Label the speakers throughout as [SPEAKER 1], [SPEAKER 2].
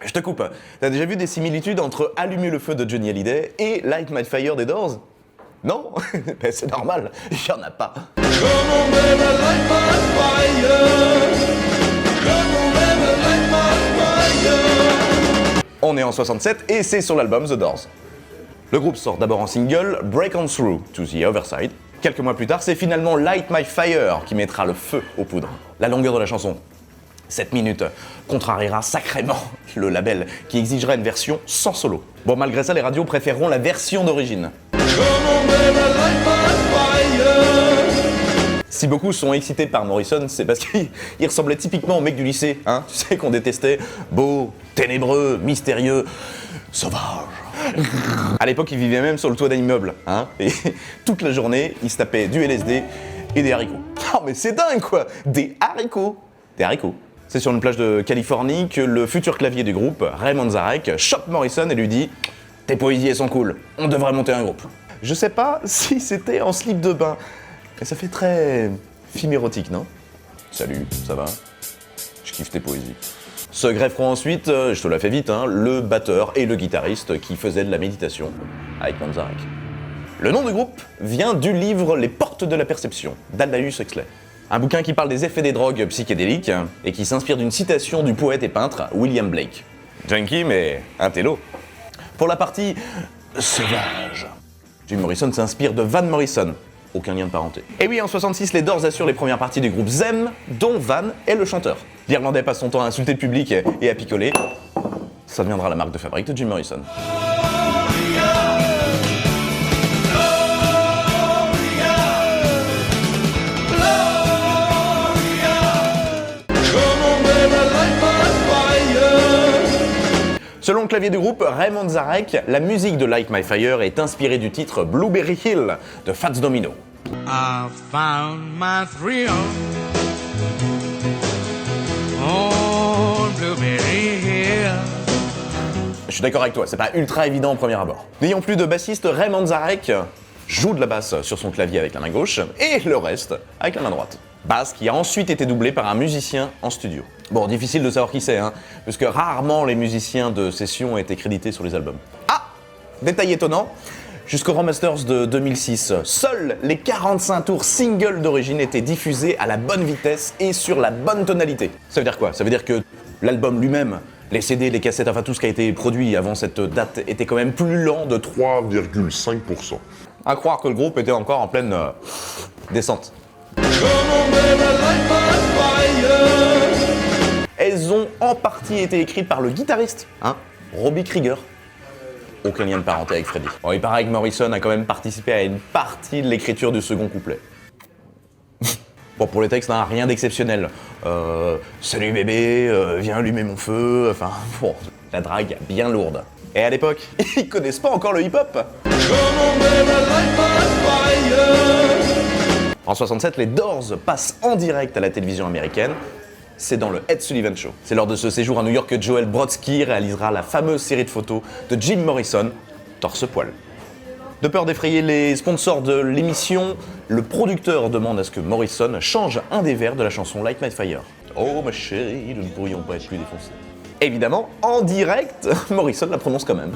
[SPEAKER 1] Je te coupe. T'as déjà vu des similitudes entre Allumer le feu de Johnny Hallyday et Light My Fire des Doors? Non? Ben c'est normal, il y en a pas. On est en 67 et c'est sur l'album The Doors. Le groupe sort d'abord en single Break On Through to the Other Side. Quelques mois plus tard, c'est finalement Light My Fire qui mettra le feu aux poudres. La longueur de la chanson, 7 minutes, contrariera sacrément le label qui exigera une version sans solo. Bon, malgré ça, les radios préféreront la version d'origine. Si beaucoup sont excités par Morrison, c'est parce qu'il ressemblait typiquement au mec du lycée, hein, tu sais, qu'on détestait, beau, ténébreux, mystérieux, sauvage. À l'époque, il vivait même sur le toit d'un immeuble, hein, et toute la journée, il se tapait du LSD et des haricots. Oh mais c'est dingue quoi, des haricots. Des haricots. C'est sur une plage de Californie que le futur clavier du groupe, Ray Manzarek, chope Morrison et lui dit « Tes poésies elles sont cool, on devrait monter un groupe ». Je sais pas si c'était en slip de bain, mais ça fait très film érotique, non? Salut, ça va? Je kiffe tes poésies. Se grefferont ensuite, je te la fais vite, hein, le batteur et le guitariste qui faisaient de la méditation avec Manzarek. Le nom du groupe vient du livre Les Portes de la Perception d'Aldous Huxley. Un bouquin qui parle des effets des drogues psychédéliques et qui s'inspire d'une citation du poète et peintre William Blake. Junkie mais un télo. Pour la partie sauvage, Jim Morrison s'inspire de Van Morrison. Aucun lien de parenté. Et oui, en 66, les Doors assurent les premières parties du groupe Them, dont Van est le chanteur. L'Irlandais passe son temps à insulter le public et à picoler. Ça deviendra la marque de fabrique de Jim Morrison. Selon le clavier du groupe, Ray Manzarek, la musique de Light My Fire est inspirée du titre Blueberry Hill de Fats Domino.
[SPEAKER 2] I found my thrill on Blueberry Hill.
[SPEAKER 1] Je suis d'accord avec toi, c'est pas ultra évident au premier abord. N'ayant plus de bassiste, Ray Manzarek joue de la basse sur son clavier avec la main gauche et le reste avec la main droite. Basse qui a ensuite été doublée par un musicien en studio. Bon, difficile de savoir qui c'est, hein, puisque rarement les musiciens de session étaient crédités sur les albums. Ah, détail étonnant, jusqu'au Remasters de 2006, seuls les 45 tours singles d'origine étaient diffusés à la bonne vitesse et sur la bonne tonalité. Ça veut dire quoi? Ça veut dire que l'album lui-même, les CD, les cassettes, enfin tout ce qui a été produit avant cette date était quand même plus lent de 3,5%. À croire que le groupe était encore en pleine descente. Elles ont en partie été écrites par le guitariste, hein, Robbie Krieger. Aucun lien de parenté avec Freddie. Bon, il paraît que Morrison a quand même participé à une partie de l'écriture du second couplet. Bon, pour les textes, hein, rien d'exceptionnel. Salut bébé, viens allumer mon feu, enfin, bon, la drague bien lourde. Et à l'époque, ils connaissent pas encore le hip-hop. En 67, les Doors passent en direct à la télévision américaine. C'est dans le Ed Sullivan Show. C'est lors de ce séjour à New York que Joel Brodsky réalisera la fameuse série de photos de Jim Morrison, torse-poil. De peur d'effrayer les sponsors de l'émission, le producteur demande à ce que Morrison change un des vers de la chanson Light My Fire. Oh ma chérie, nous ne pourrions pas être plus défoncés. Évidemment, en direct, Morrison la prononce quand même.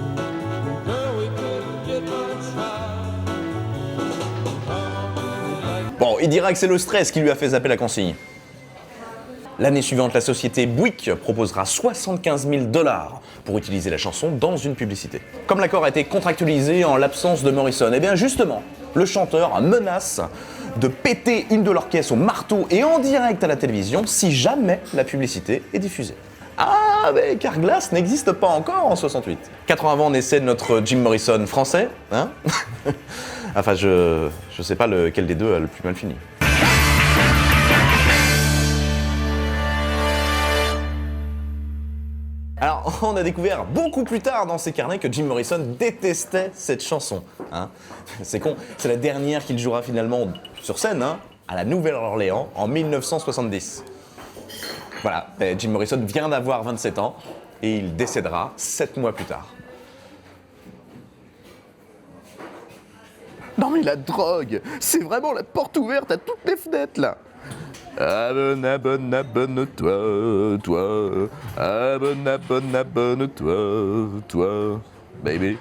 [SPEAKER 1] Bon, il dira que c'est le stress qui lui a fait zapper la consigne. L'année suivante, la société Buick proposera 75 000 $ pour utiliser la chanson dans une publicité. Comme l'accord a été contractualisé en l'absence de Morrison, et bien justement, le chanteur menace de péter une de leurs caisses au marteau et en direct à la télévision si jamais la publicité est diffusée. Ah, mais Carglass n'existe pas encore en 68. 4 ans avant naissait notre Jim Morrison français, hein. Enfin, je sais pas lequel des deux a le plus mal fini. Alors, on a découvert beaucoup plus tard dans ses carnets que Jim Morrison détestait cette chanson. Hein. C'est con, c'est la dernière qu'il jouera finalement sur scène, hein, à la Nouvelle-Orléans en 1970. Voilà, Jim Morrison vient d'avoir 27 ans et il décédera 7 mois plus tard. Non mais la drogue, c'est vraiment la porte ouverte à toutes les fenêtres là. Abonne-toi, toi. Abonne-toi, baby.